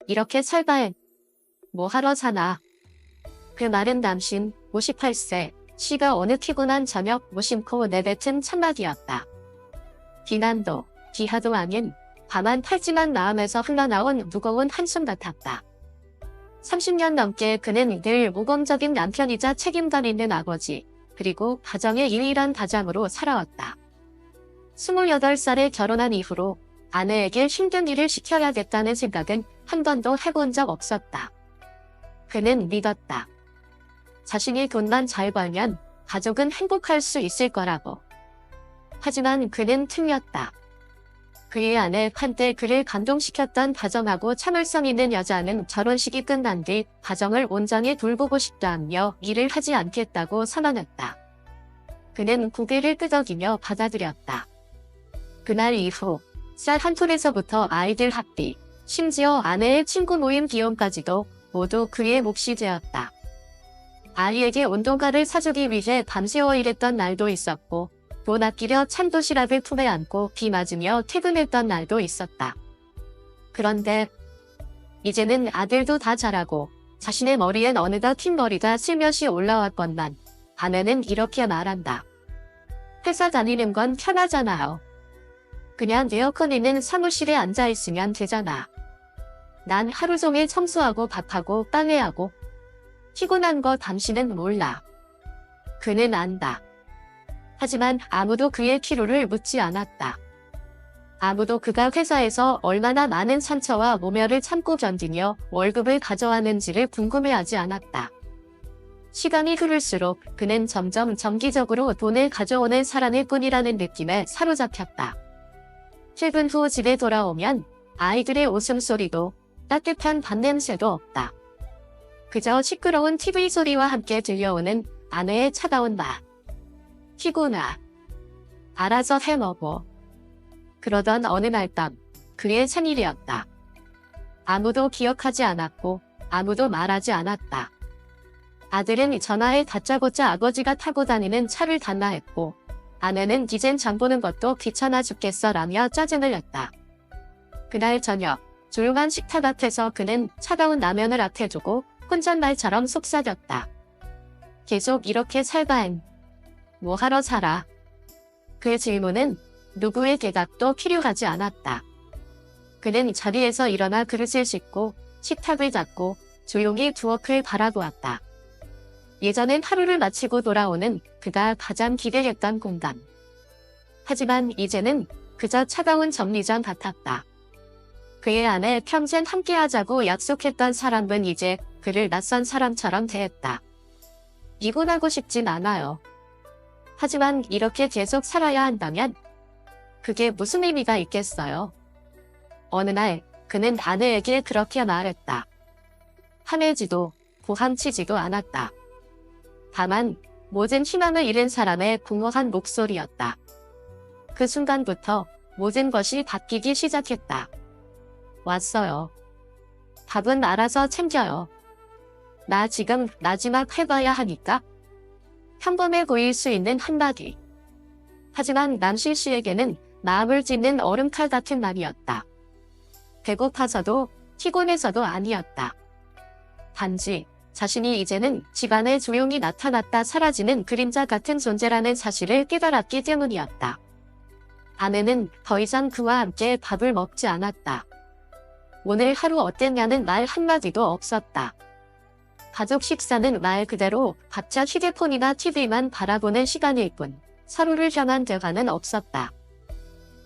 이렇게 살바해. 뭐 하러 사나. 그 말은 남신 58세 씨가 어느 피곤한 저녁 무심코 내뱉은 첫마디였다. 비난도 비하도 아닌 다만 탈진한 마음에서 흘러나온 무거운 한숨 같았다. 30년 넘게 그는 늘 모범적인 남편이자 책임감 있는 아버지, 그리고 가정의 유일한 다장으로 살아왔다. 28살에 결혼한 이후로 아내에게 힘든 일을 시켜야겠다는 생각은 한 번도 해본 적 없었다. 그는 믿었다. 자신이 돈만 잘 벌면 가족은 행복할 수 있을 거라고. 하지만 그는 틀렸다. 그의 아내 한때 그를 감동시켰던 다정하고 참을성 있는 여자는 결혼식이 끝난 뒤 가정을 온전히 돌보고 싶다며 일을 하지 않겠다고 선언했다. 그는 고개를 끄덕이며 받아들였다. 그날 이후 쌀 한 톨에서부터 아이들 학비, 심지어 아내의 친구 모임 비용까지도 모두 그의 몫이 되었다. 아이에게 운동화를 사주기 위해 밤새워 일했던 날도 있었고 돈 아끼려 찬도시락을 품에 안고 비 맞으며 퇴근했던 날도 있었다. 그런데 이제는 아들도 다 자라고 자신의 머리엔 어느덧 흰머리가 슬며시 올라왔건만 아내는 이렇게 말한다. 회사 다니는 건 편하잖아요. 그냥 에어컨 있는 사무실에 앉아있으면 되잖아. 난 하루 종일 청소하고 밥하고 빨래하고 피곤한 거 당신은 몰라. 그는 안다. 하지만 아무도 그의 필요를 묻지 않았다. 아무도 그가 회사에서 얼마나 많은 상처와 모멸을 참고 견디며 월급을 가져왔는지를 궁금해하지 않았다. 시간이 흐를수록 그는 점점 정기적으로 돈을 가져오는 사람일 뿐이라는 느낌에 사로잡혔다. 퇴근 후 집에 돌아오면 아이들의 웃음소리도 따뜻한 밥냄새도 없다. 그저 시끄러운 TV 소리와 함께 들려오는 아내의 차가운 말. 피곤하. 알아서 해먹어. 그러던 어느 날 밤, 그의 생일이었다. 아무도 기억하지 않았고 아무도 말하지 않았다. 아들은 전화에 다짜고짜 아버지가 타고 다니는 차를 단나했고 아내는 이젠 장 보는 것도 귀찮아 죽겠어라며 짜증을 냈다. 그날 저녁, 조용한 식탁 앞에서 그는 차가운 라면을 앞에 두고 혼잣말처럼 속삭였다. 계속 이렇게 살바엔 뭐 하러 살아? 그의 질문은 누구의 대답도 필요하지 않았다. 그는 자리에서 일어나 그릇을 씻고 식탁을 닫고 조용히 부엌을 바라보았다. 예전엔 하루를 마치고 돌아오는 그가 가장 기대했던 공간. 하지만 이제는 그저 차가운 정리장 같았다. 그의 아내 평생 함께하자고 약속했던 사람은 이제 그를 낯선 사람처럼 대했다. 이혼하고 싶진 않아요. 하지만 이렇게 계속 살아야 한다면 그게 무슨 의미가 있겠어요? 어느 날 그는 아내에게 그렇게 말했다. 화내지도 고함치지도 않았다. 다만 모든 희망을 잃은 사람의 공허한 목소리였다. 그 순간부터 모든 것이 바뀌기 시작했다. 왔어요. 밥은 알아서 챙겨요. 나 지금 마지막 해봐야 하니까. 평범해 보일 수 있는 한마디. 하지만 남실 씨에게는 마음을 찢는 얼음칼 같은 말이었다. 배고파서도 피곤해서도 아니었다. 단지 자신이 이제는 집안에 조용히 나타났다 사라지는 그림자 같은 존재라는 사실을 깨달았기 때문이었다. 아내는 더 이상 그와 함께 밥을 먹지 않았다. 오늘 하루 어땠냐는 말 한마디도 없었다. 가족 식사는 말 그대로 각자 휴대폰이나 TV만 바라보는 시간일 뿐 서로를 향한 대화는 없었다.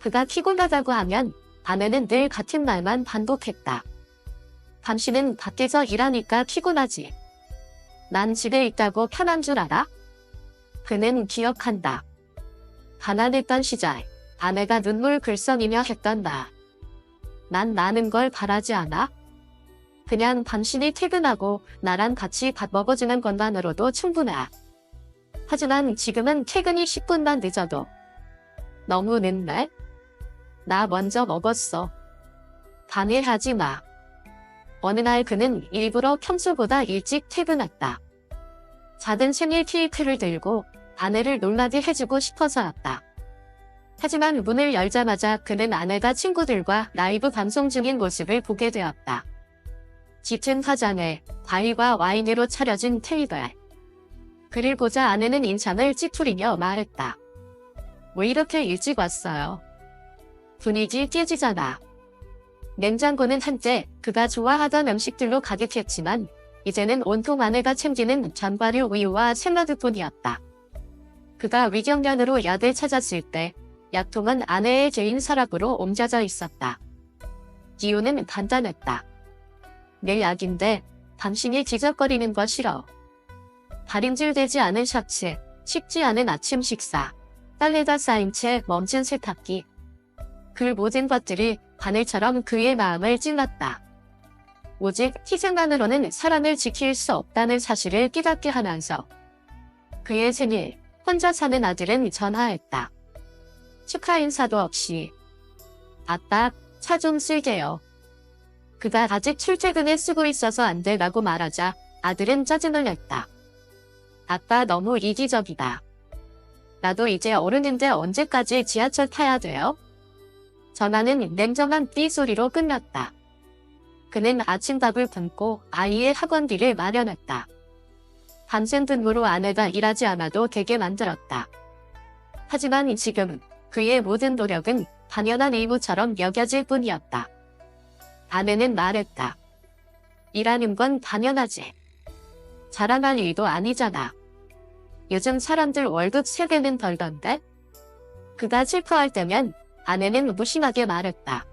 그가 피곤하다고 하면 아내는 늘 같은 말만 반복했다. 당신은 밖에서 일하니까 피곤하지. 난 집에 있다고 편한 줄 알아? 그는 기억한다. 가난했던 시절 아내가 눈물 글썽이며 했던 말. 난 많은 걸 바라지 않아? 그냥 당신이 퇴근하고 나랑 같이 밥 먹어주는 것만으로도 충분해. 하지만 지금은 퇴근이 10분만 늦어도 너무 늦네? 나 먼저 먹었어. 방해하지 마. 어느 날 그는 일부러 평소보다 일찍 퇴근했다. 작은 생일 케이크를 들고 아내를 놀라게 해주고 싶어서였다. 하지만 문을 열자마자 그는 아내가 친구들과 라이브 방송 중인 모습을 보게 되었다. 짙은 화장에 과일과 와인으로 차려진 테이블. 그를 보자 아내는 인상을 찌푸리며 말했다. 왜 이렇게 일찍 왔어요? 분위기 깨지잖아. 냉장고는 한때 그가 좋아하던 음식들로 가득했지만 이제는 온통 아내가 챙기는 견과류 우유와 샐러드뿐이었다. 그가 위경련으로 약을 찾았을 때 약통은 아내의 개인 서랍으로 옮겨져 있었다. 이유는 간단했다. 내 약인데 당신이 기적거리는 거 싫어. 다림질되지 않은 셔츠, 식지 않은 아침 식사, 빨래가 쌓인 채 멈춘 세탁기. 그 모든 것들이 바늘처럼 그의 마음을 찔렀다. 오직 희생만으로는 사람을 지킬 수 없다는 사실을 깨닫게 하면서 그의 생일, 혼자 사는 아들은 전화했다. 축하 인사도 없이. 아빠, 차 좀 쓸게요. 그가 아직 출퇴근에 쓰고 있어서 안 돼라고 말하자 아들은 짜증을 냈다. 아빠 너무 이기적이다. 나도 이제 어른인데 언제까지 지하철 타야 돼요? 전화는 냉정한 삐 소리로 끝났다. 그는 아침밥을 굶고 아이의 학원비를 마련했다. 밤샘 근무로 아내가 일하지 않아도 되게 만들었다. 하지만 지금 그의 모든 노력은 당연한 의무처럼 여겨질 뿐이었다. 아내는 말했다. 일하는 건 당연하지. 자랑할 일도 아니잖아. 요즘 사람들 월급 3배는 벌던데? 그가 슬퍼할 때면 아내는 무심하게 말했다.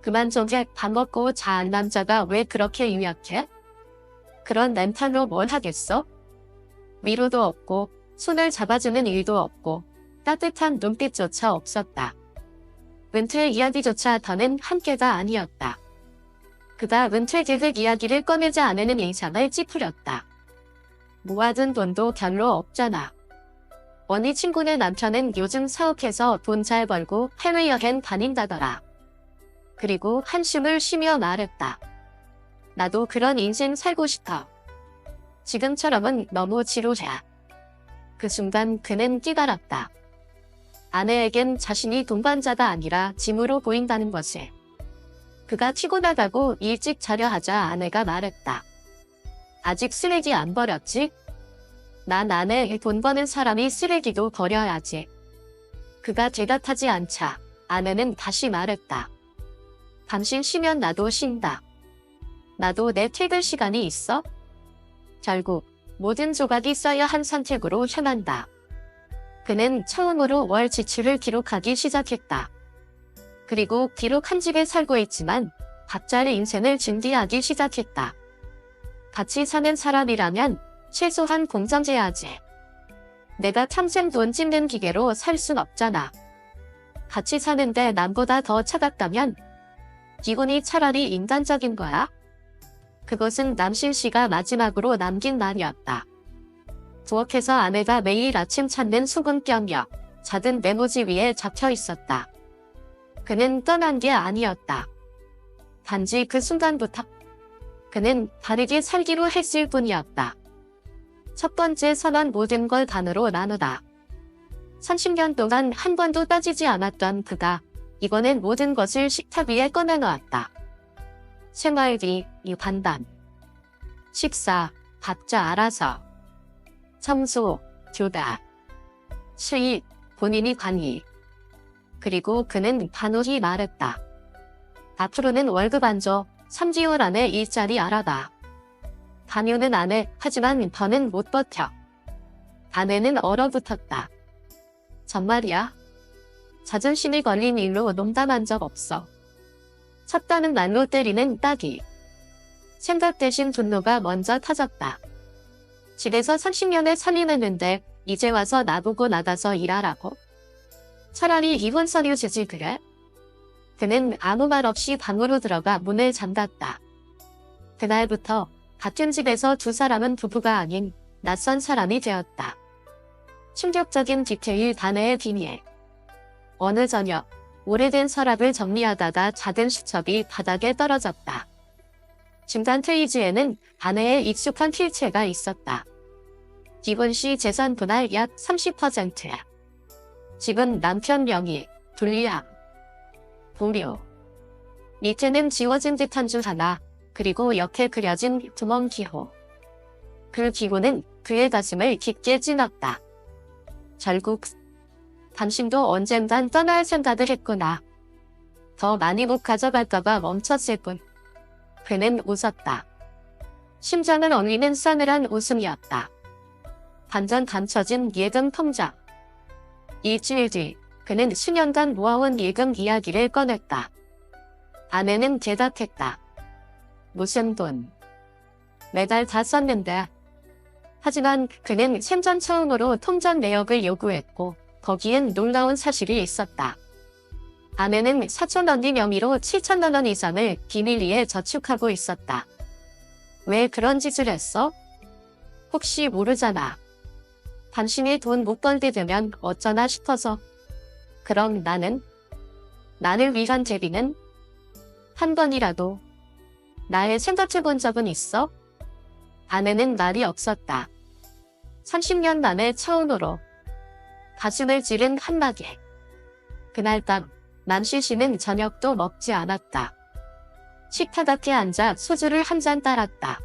그만 좀 해. 밥 먹고 자한 남자가 왜 그렇게 유약해? 그런 멘탈로 뭘 하겠어? 위로도 없고 손을 잡아주는 일도 없고 따뜻한 눈빛조차 없었다. 은퇴 이야기조차 더는 함께가 아니었다. 그가 은퇴 계획 이야기를 꺼내자 아내는 인상을 찌푸렸다. 모아둔 돈도 별로 없잖아. 언니 친구네 남편은 요즘 사업해서 돈 잘 벌고 해외여행 다닌다더라. 그리고 한숨을 쉬며 말했다. 나도 그런 인생 살고 싶어. 지금처럼은 너무 지루해. 그 순간 그는 깨달았다. 아내에겐 자신이 동반자가 아니라 짐으로 보인다는 것을. 그가 피곤하다고 일찍 자려 하자 아내가 말했다. 아직 쓰레기 안 버렸지? 난 아내 돈 버는 사람이 쓰레기도 버려야지. 그가 대답하지 않자 아내는 다시 말했다. 당신 쉬면 나도 쉰다. 나도 내 퇴근 시간이 있어? 결국 모든 조각이 쌓여 한 선택으로 향한다. 그는 처음으로 월 지출을 기록하기 시작했다. 그리고 비록 한 집에 살고 있지만 각자의 인생을 준비하기 시작했다. 같이 사는 사람이라면 최소한 공정해야지. 내가 평생 돈 찝는 기계로 살 순 없잖아. 같이 사는데 남보다 더 차갑다면 기분이 차라리 인간적인 거야. 그것은 남신 씨가 마지막으로 남긴 말이었다. 부엌에서 아내가 매일 아침 찾는 소금병력, 작은 메모지 위에 적혀 있었다. 그는 떠난 게 아니었다. 단지 그 순간부터 그는 다르게 살기로 했을 뿐이었다. 첫 번째 선언 모든 걸 반으로 나누다. 30년 동안 한 번도 따지지 않았던 그가 이번엔 모든 것을 식탁 위에 꺼내놓았다. 생활비, 반반. 식사, 각자 알아서. 청소, 교다. 수입, 본인이 관리. 그리고 그는 단호히 말했다. 앞으로는 월급 안 줘. 3개월 안에 일자리 알아봐. 다녀는 안 해. 하지만 더는 못 버텨. 아내는 얼어붙었다. 정말이야? 자존심이 걸린 일로 농담한 적 없어. 쳤다는 말로 때리는 따기. 생각 대신 분노가 먼저 터졌다. 집에서 30년을 살림했는데 이제 와서 나보고 나가서 일하라고? 차라리 이혼 서류 주지 그래? 그는 아무 말 없이 방으로 들어가 문을 잠갔다. 그날부터 같은 집에서 두 사람은 부부가 아닌 낯선 사람이 되었다. 충격적인 디테일 단어의 비밀. 어느 저녁 오래된 서랍을 정리하다가 작은 수첩이 바닥에 떨어졌다. 중간 페이지에는 아내의 익숙한 필체가 있었다. 기본 씨 재산 분할 약 30%야. 집은 남편 명의, 분리함. 보료. 밑에는 지워진 듯한 줄 하나, 그리고 옆에 그려진 두멍 기호. 그 기호는 그의 가슴을 깊게 찔렀다. 결국 당신도 언젠간 떠날 생각을 했구나. 더 많이 못 가져갈까봐 멈췄을 뿐. 그는 웃었다. 심장을 얼리는 싸늘한 웃음이었다. 반전 감춰진 예금 통장. 일주일 뒤 그는 수년간 모아온 예금 이야기를 꺼냈다. 아내는 대답했다. 무슨 돈? 매달 다 썼는데. 하지만 그는 생전 처음으로 통장 내역을 요구했고 거기엔 놀라운 사실이 있었다. 아내는 사촌 언니 명의로 7천만 원 이상을 비밀리에 저축하고 있었다. 왜 그런 짓을 했어? 혹시 모르잖아. 당신이 돈 못 벌게 되면 어쩌나 싶어서. 그럼 나를 위한 제비는? 한 번이라도 나를 생각해 본 적은 있어? 아내는 말이 없었다. 30년 만에 처음으로 가슴을 찌른 한마디. 그날 밤 남실 씨는 저녁도 먹지 않았다. 식탁 앞에 앉아 소주를 한 잔 따랐다.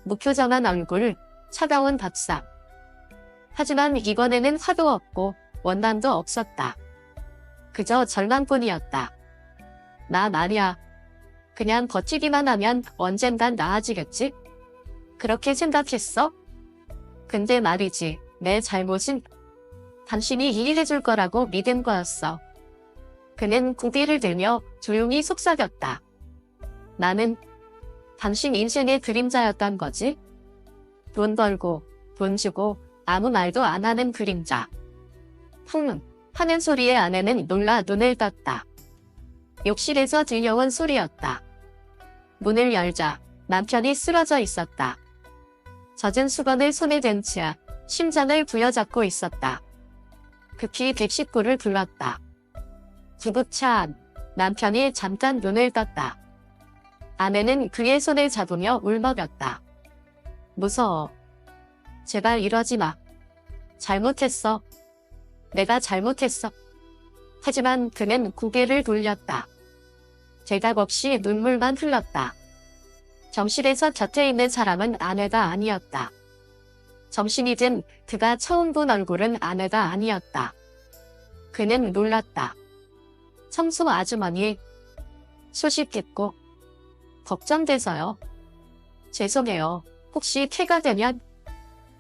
무표정한 얼굴, 차가운 밥상. 하지만 이번에는 화도 없고 원망도 없었다. 그저 절망뿐이었다. 나 말이야. 그냥 버티기만 하면 언젠간 나아지겠지? 그렇게 생각했어? 근데 말이지, 내 잘못은 당신이 이해해줄 거라고 믿은 거였어. 그는 고개를 들며 조용히 속삭였다. 나는 당신 인생의 그림자였던 거지? 돈 벌고, 돈 주고, 아무 말도 안 하는 그림자. 쿵 하는 소리에 아내는 놀라 눈을 떴다. 욕실에서 들려온 소리였다. 문을 열자 남편이 쓰러져 있었다. 젖은 수건을 손에 댄 채 심장을 부여잡고 있었다. 급히 119를 불렀다. 구급차 안. 남편이 잠깐 눈을 떴다. 아내는 그의 손을 잡으며 울먹였다. 무서워. 제발 이러지 마. 잘못했어. 내가 잘못했어. 하지만 그는 고개를 돌렸다. 대답 없이 눈물만 흘렀다. 정실에서 곁에 있는 사람은 아내가 아니었다. 정신이 든 그가 처음 본 얼굴은 아내가 아니었다. 그는 놀랐다. 청소 아주머니. 소식 듣고 걱정돼서요. 죄송해요. 혹시 쾌가 되면?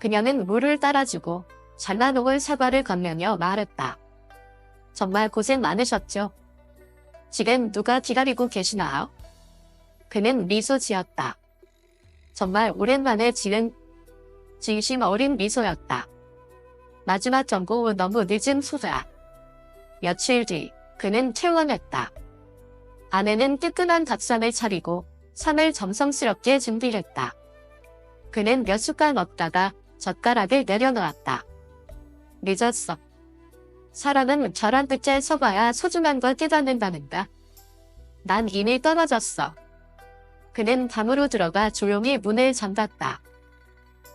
그녀는 물을 따라주고 잘라놓은 사과를 건네며 말했다. 정말 고생 많으셨죠? 지금 누가 기다리고 계시나요? 그는 미소 지었다. 정말 오랜만에 지은 진심 어린 미소였다. 마지막 경고 너무 늦은 후자. 며칠 뒤 그는 퇴원했다. 아내는 뜨끈한 밥상을 차리고 상을 정성스럽게 준비했다. 그는 몇 숟갈 먹다가 젓가락을 내려놓았다. 늦었어. 사람은 저런 끝에 서봐야 소중한 걸 깨닫는다는다. 난 이미 떨어졌어. 그는 방으로 들어가 조용히 문을 잠갔다.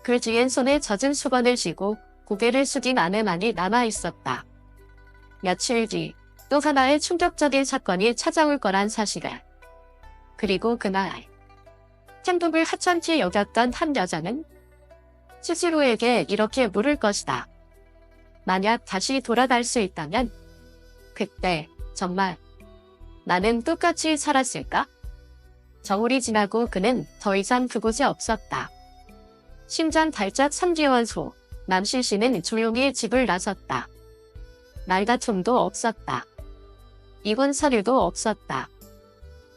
그 뒤엔 손에 젖은 수건을 쥐고 고개를 숙인 아내만이 남아있었다. 며칠 뒤 또 하나의 충격적인 사건이 찾아올 거란 사실을. 그리고 그날 행복을 하찮게 여겼던 한 여자는 스스로에게 이렇게 물을 것이다. 만약 다시 돌아갈 수 있다면 그때 정말 나는 똑같이 살았을까? 저울이 지나고 그는 더 이상 그곳에 없었다. 심장 발작 3개월 후 남실 씨는 조용히 집을 나섰다. 말다툼도 없었다. 이혼 서류도 없었다.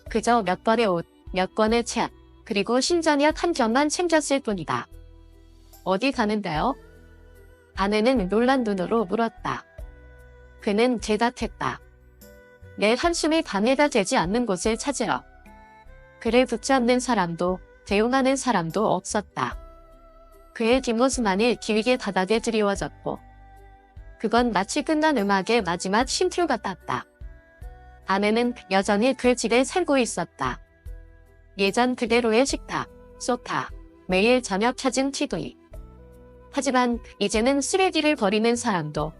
그저 몇 벌의 옷, 몇 권의 책, 그리고 신전약 한 겹만 챙겼을 뿐이다. 어디 가는데요? 아내는 놀란 눈으로 물었다. 그는 대답했다. 내 한숨이 방해가 되지 않는 곳을 찾으러. 그를 붙잡는 사람도 대응하는 사람도 없었다. 그의 뒷모습만이 길게 바닥에 드리워졌고 그건 마치 끝난 음악의 마지막 쉼표 같았다. 아내는 여전히 그 집에 살고 있었다. 예전 그대로의 식탁, 소파, 매일 저녁 찾은 TV. 하지만 이제는 쓰레기를 버리는 사람도,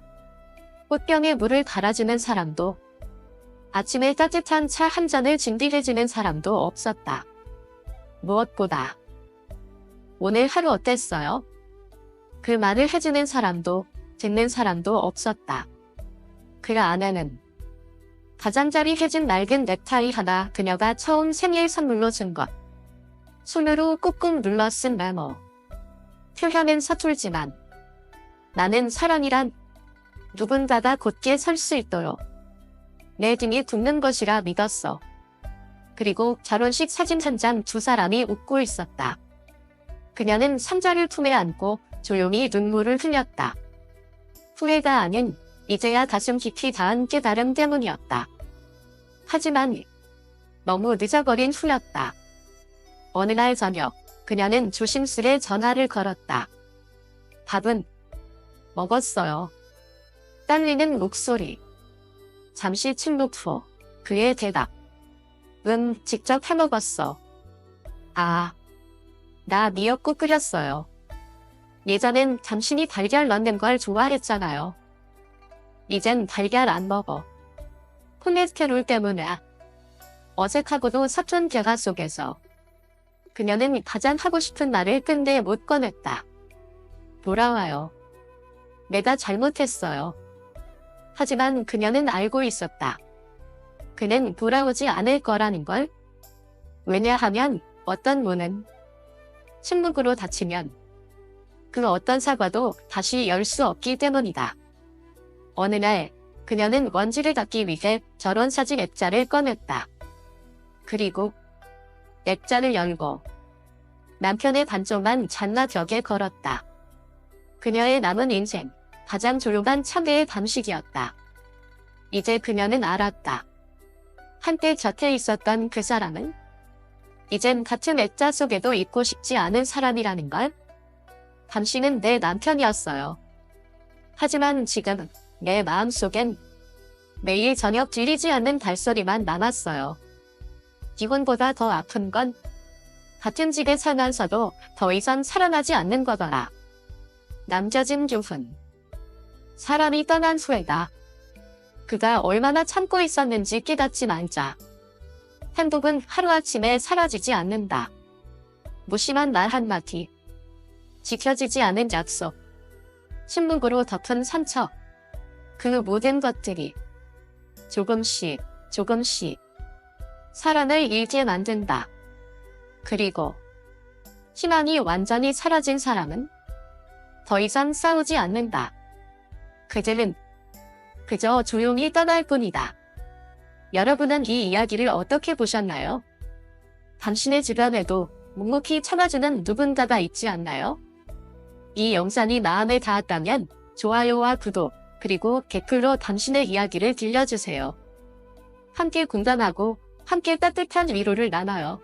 꽃병에 물을 갈아주는 사람도, 아침에 따뜻한 차 한 잔을 준비해주는 사람도 없었다. 무엇보다 오늘 하루 어땠어요? 그 말을 해주는 사람도 듣는 사람도 없었다. 그 안에는 가장자리 해준 낡은 넥타이 하나, 그녀가 처음 생일 선물로 준 것. 손으로 꾹꾹 눌러 쓴 메모. 표현은 서툴지만 나는 사랑이란 누군가가 곧게 설 수 있도록 내 등이 굳는 것이라 믿었어. 그리고 결혼식 사진 한 장, 두 사람이 웃고 있었다. 그녀는 상자를 품에 안고 조용히 눈물을 흘렸다. 후회가 아닌 이제야 가슴 깊이 닿은 깨달음 때문이었다. 하지만 너무 늦어버린 후였다. 어느 날 저녁, 그녀는 조심스레 전화를 걸었다. 밥은 먹었어요. 떨리는 목소리. 잠시 침묵 후 그의 대답. 직접 해먹었어. 아, 나 미역국 끓였어요. 예전엔 당신이 달걀 넣는 걸 좋아했잖아요. 이젠 달걀 안 먹어. 콜레스테롤 때문에. 어색하고도 서툰 대화 속에서 그녀는 가장 하고 싶은 말을 끝내 못 꺼냈다. 돌아와요. 내가 잘못했어요. 하지만 그녀는 알고 있었다. 그는 돌아오지 않을 거라는 걸. 왜냐하면 어떤 문은 침묵으로 닫히면 그 어떤 사과도 다시 열 수 없기 때문이다. 어느 날 그녀는 먼지를 닦기 위해 결혼사진 액자를 꺼냈다. 그리고 액자를 열고 남편의 반쪽만 잔나 벽에 걸었다. 그녀의 남은 인생, 가장 조용한 참회의 밤식이었다. 이제 그녀는 알았다. 한때 곁에 있었던 그 사람은 이젠 같은 액자 속에도 있고 싶지 않은 사람이라는 걸. 당신은 내 남편이었어요. 하지만 지금 내 마음속엔 매일 저녁 들리지 않는 발소리만 남았어요. 기혼보다 더 아픈 건 같은 집에 살면서도 더 이상 사랑하지 않는 거더라. 남겨진 교훈. 사람이 떠난 후에다. 그가 얼마나 참고 있었는지 깨닫지 말자. 행복은 하루아침에 사라지지 않는다. 무심한 말 한마디. 지켜지지 않은 약속. 침묵으로 덮은 상처. 그 모든 것들이 조금씩 사랑을 잃게 만든다. 그리고 희망이 완전히 사라진 사람은 더 이상 싸우지 않는다. 그들은 그저 조용히 떠날 뿐이다. 여러분은 이 이야기를 어떻게 보셨나요? 당신의 주변에도 묵묵히 참아주는 누군가가 있지 않나요? 이 영상이 마음에 닿았다면 좋아요와 구독, 그리고 댓글로 당신의 이야기를 들려주세요. 함께 공감하고 함께 따뜻한 위로를 나눠요.